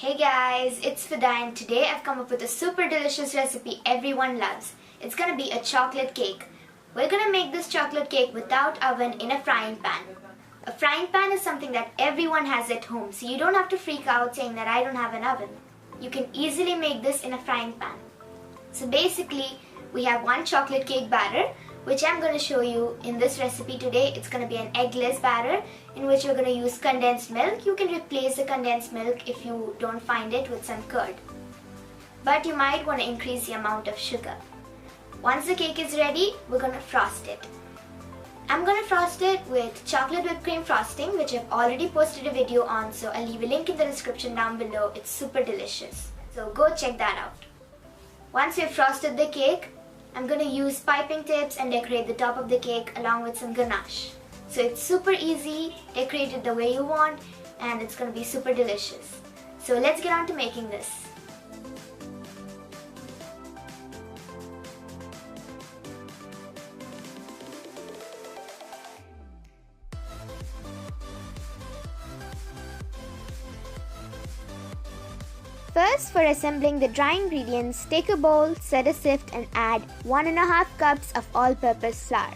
Hey guys, it's Fida and today I've come up with a super delicious recipe everyone loves. It's gonna be a chocolate cake. We're gonna make this chocolate cake without oven in a frying pan. A frying pan is something that everyone has at home, so you don't have to freak out saying that I don't have an oven. You can easily make this in a frying pan. So basically, we have one chocolate cake batter, which I'm going to show you in this recipe today. It's going to be an eggless batter in which you're going to use condensed milk. You can replace the condensed milk if you don't find it with some curd. But you might want to increase the amount of sugar. Once the cake is ready, we're going to frost it. I'm going to frost it with chocolate whipped cream frosting, which I've already posted a video on, so I'll leave a link in the description down below. It's super delicious. So go check that out. Once you've frosted the cake, I'm going to use piping tips and decorate the top of the cake along with some ganache. So it's super easy, decorate it the way you want, and it's going to be super delicious. So let's get on to making this. First, for assembling the dry ingredients, take a bowl, set a sift and add 1.5 cups of all-purpose flour.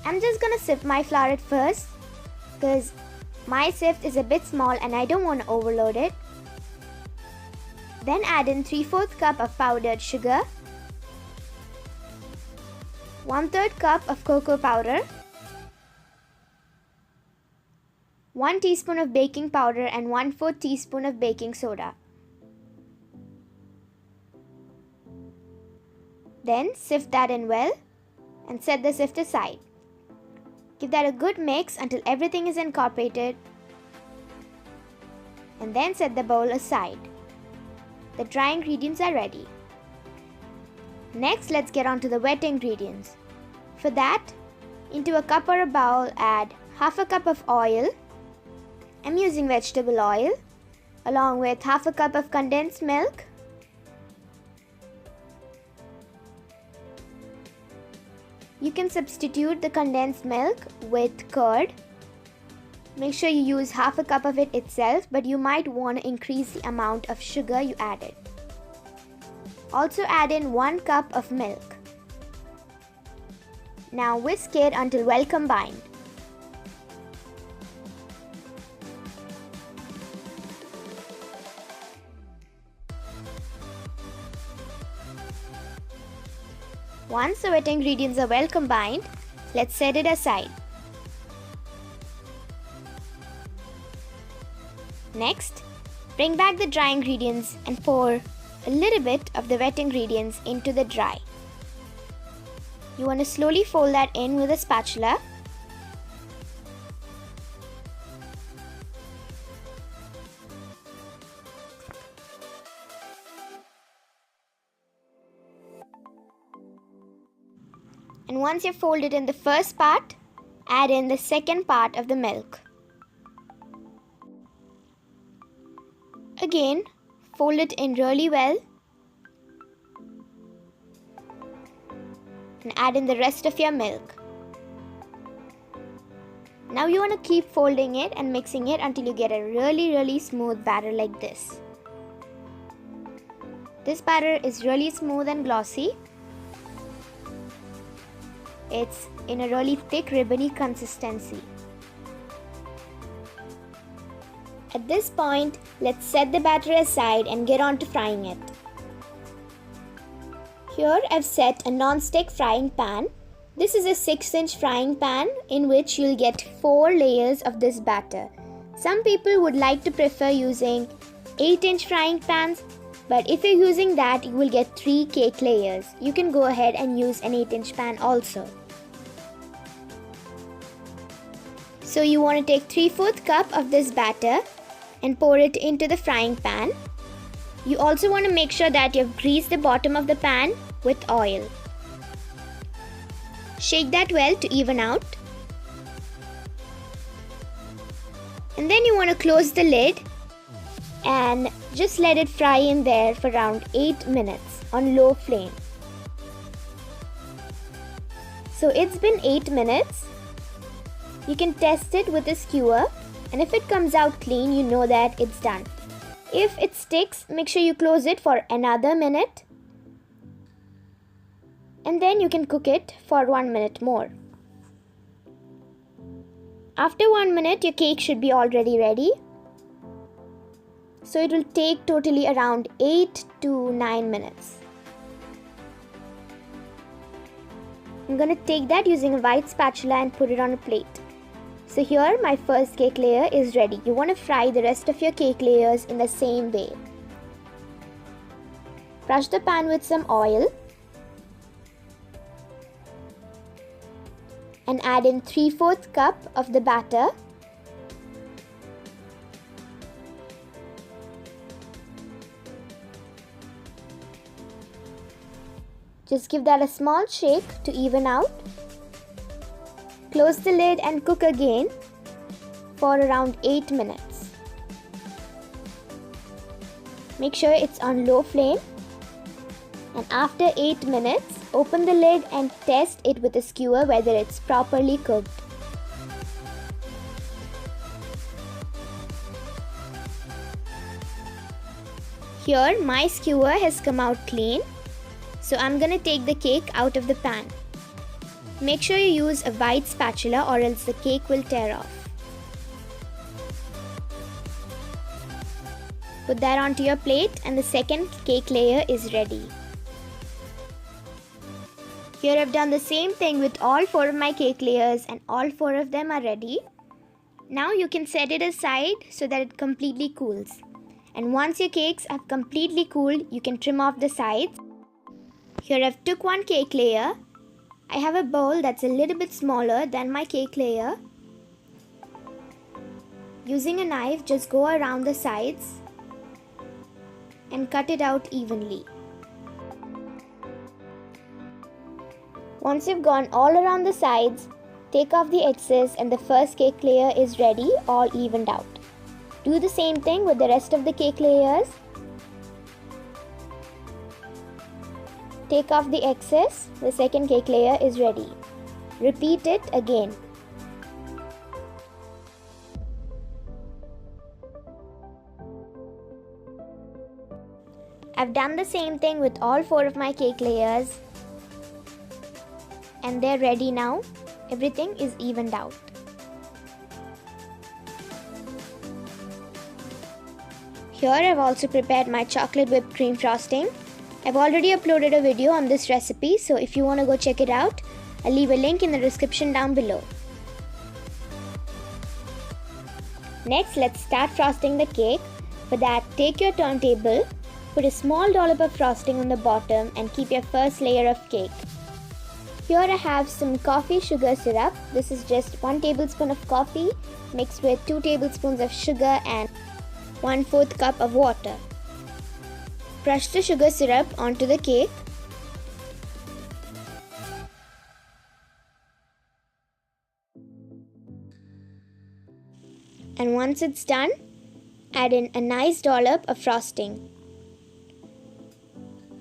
I'm just gonna sift my flour at first because my sift is a bit small and I don't want to overload it. Then add in 3/4 cup of powdered sugar, 1/3 cup of cocoa powder, 1 teaspoon of baking powder and 1/4 teaspoon of baking soda. Then sift that in well and set the sift aside. Give that a good mix until everything is incorporated and then set the bowl aside. The dry ingredients are ready. Next, let's get on to the wet ingredients. For that, into a cup or a bowl, add 1/2 cup of oil. I'm using vegetable oil along with 1/2 cup of condensed milk, you can substitute the condensed milk with curd. Make sure you use 1/2 cup of it itself, but you might want to increase the amount of sugar you added. Also add in 1 cup of milk. Now whisk it until well combined. Once the wet ingredients are well combined, let's set it aside. Next, bring back the dry ingredients and pour a little bit of the wet ingredients into the dry. You want to slowly fold that in with a spatula. And once you've folded in the first part, add in the second part of the milk. Again, fold it in really well and add in the rest of your milk. Now you want to keep folding it and mixing it until you get a really smooth batter like this. This batter is really smooth and glossy. It's in a really thick ribbony consistency. At this point, let's set the batter aside and get on to frying it. Here I've set a non-stick frying pan. This is a 6-inch frying pan in which you'll get 4 layers of this batter. Some people would like to prefer using 8-inch frying pans, but if you're using that, you will get 3 cake layers. You can go ahead and use an 8-inch pan also. So you want to take 3/4 cup of this batter and pour it into the frying pan. You also want to make sure that you've greased the bottom of the pan with oil. Shake that well to even out. And then you want to close the lid and just let it fry in there for around 8 minutes on low flame. So it's been 8 minutes. You can test it with a skewer And if it comes out clean, you know that it's done. If it sticks, make sure you close it for another minute. And then you can cook it for 1 minute more. After 1 minute, your cake should be already ready. So it will take totally around 8 to 9 minutes. I'm going to take that using a white spatula and put it on a plate. So here my first cake layer is ready. You want to fry the rest of your cake layers in the same way. Brush the pan with some oil and add in 3/4 cup of the batter. Just give that a small shake to even out. Close the lid and cook again for around 8 minutes. Make sure it's on low flame. And after 8 minutes, open the lid and test it with a skewer whether it's properly cooked. Here my skewer has come out clean. So I'm going to take the cake out of the pan. Make sure you use a white spatula or else the cake will tear off. Put that onto your plate and the second cake layer is ready. Here I've done the same thing with all 4 of my cake layers and all 4 of them are ready. Now you can set it aside so that it completely cools. And once your cakes have completely cooled, you can trim off the sides. Here I've took 1 cake layer. I have a bowl that's a little bit smaller than my cake layer. Using a knife, just go around the sides and cut it out evenly. Once you've gone all around the sides, take off the excess and the first cake layer is ready, all evened out. Do the same thing with the rest of the cake layers. Take off the excess, the second cake layer is ready. Repeat it again. I've done the same thing with all 4 of my cake layers. And they're ready now. Everything is evened out. Here I've also prepared my chocolate whipped cream frosting. I've already uploaded a video on this recipe, so if you want to go check it out, I'll leave a link in the description down below. Next, let's start frosting the cake. For that, take your turntable, put a small dollop of frosting on the bottom and keep your first layer of cake. Here I have some coffee sugar syrup. This is just 1 tablespoon of coffee mixed with 2 tablespoons of sugar and 1/4 cup of water. Crush the sugar syrup onto the cake. And once it's done, add in a nice dollop of frosting.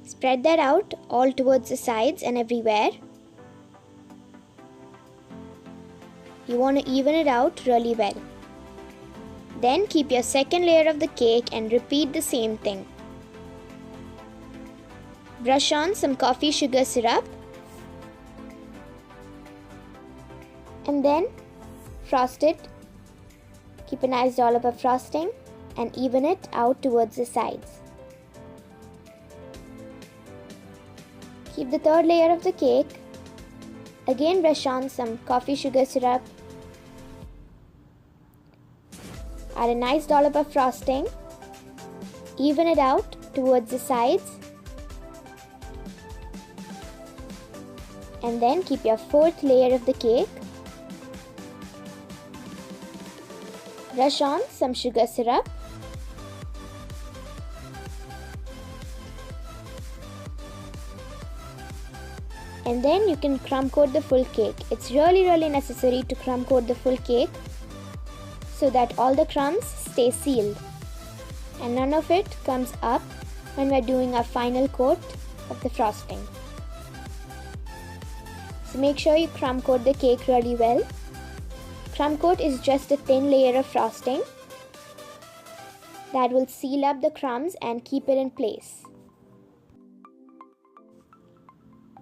Spread that out all towards the sides and everywhere. You want to even it out really well. Then keep your second layer of the cake and repeat the same thing. Brush on some coffee sugar syrup and then frost it. Keep a nice dollop of frosting and even it out towards the sides. Keep the third layer of the cake. Again brush on some coffee sugar syrup. Add a nice dollop of frosting. Even it out towards the sides. And then keep your fourth layer of the cake. Brush on some sugar syrup. And then you can crumb coat the full cake. It's really necessary to crumb coat the full cake so that all the crumbs stay sealed and none of it comes up when we're doing our final coat of the frosting. So make sure you crumb coat the cake really well. Crumb coat is just a thin layer of frosting that will seal up the crumbs and keep it in place.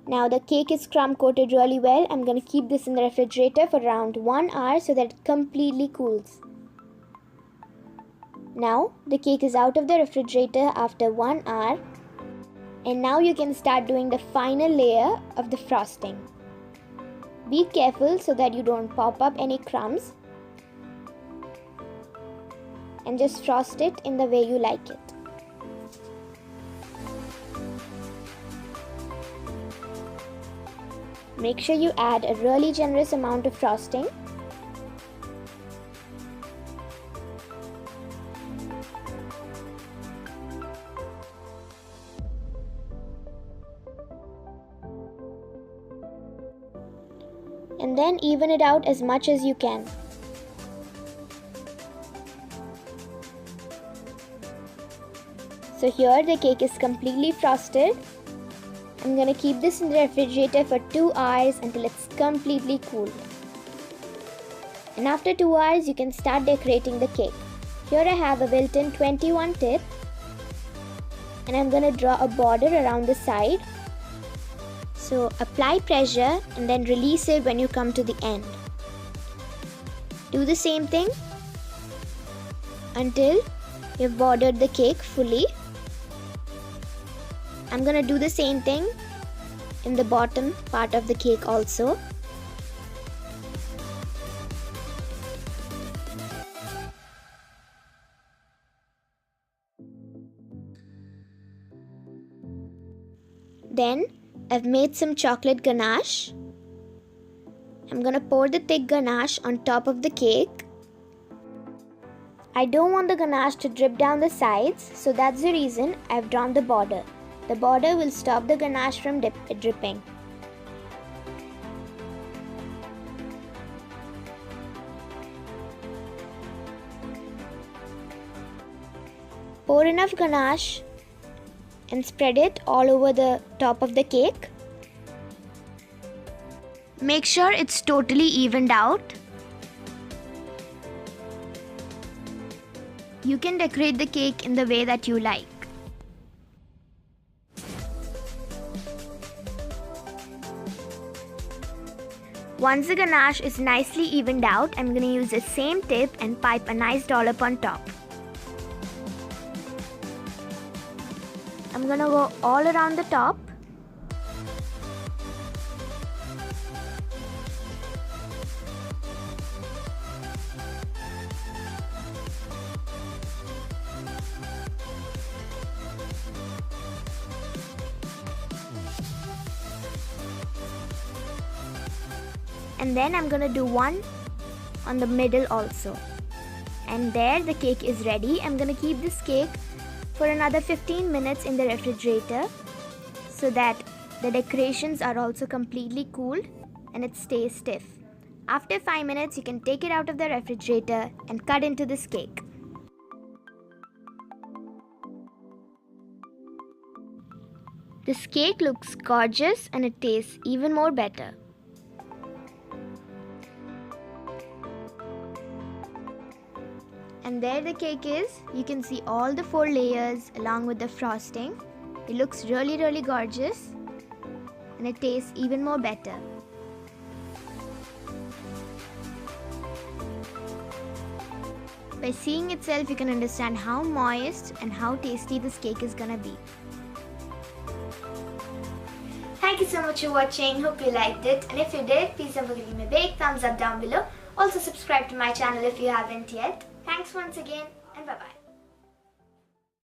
Now the cake is crumb coated really well. I'm going to keep this in the refrigerator for around 1 hour so that it completely cools. Now the cake is out of the refrigerator after 1 hour, and now you can start doing the final layer of the frosting. Be careful so that you don't pop up any crumbs, and just frost it in the way you like it. Make sure you add a really generous amount of frosting. And then even it out as much as you can. So here the cake is completely frosted. I'm going to keep this in the refrigerator for 2 hours until it's completely cooled. And after 2 hours you can start decorating the cake. Here I have a Wilton 21 tip, and I'm going to draw a border around the side. So apply pressure and then release it when you come to the end. Do the same thing until you've bordered the cake fully. I'm going to do the same thing in the bottom part of the cake also. Then I've made some chocolate ganache. I'm going to pour the thick ganache on top of the cake. I don't want the ganache to drip down the sides, so that's the reason I've drawn the border. The border will stop the ganache from dripping. Pour enough ganache and spread it all over the top of the cake. Make sure it's totally evened out. You can decorate the cake in the way that you like. Once the ganache is nicely evened out, I'm going to use the same tip and pipe a nice dollop on top. I'm going to go all around the top. And then I'm going to do one on the middle also. And there the cake is ready. I'm going to keep this cake for another 15 minutes in the refrigerator so that the decorations are also completely cooled and it stays stiff. After 5 minutes, you can take it out of the refrigerator and cut into this cake. This cake looks gorgeous and it tastes even more better. And there the cake is. You can see all the 4 layers along with the frosting. It looks really gorgeous and it tastes even more better. By seeing itself, you can understand how moist and how tasty this cake is gonna be. Thank you so much for watching. Hope you liked it, and if you did, please don't forget to give me a big thumbs up down below. Also subscribe to my channel if you haven't yet. Thanks once again, and bye-bye.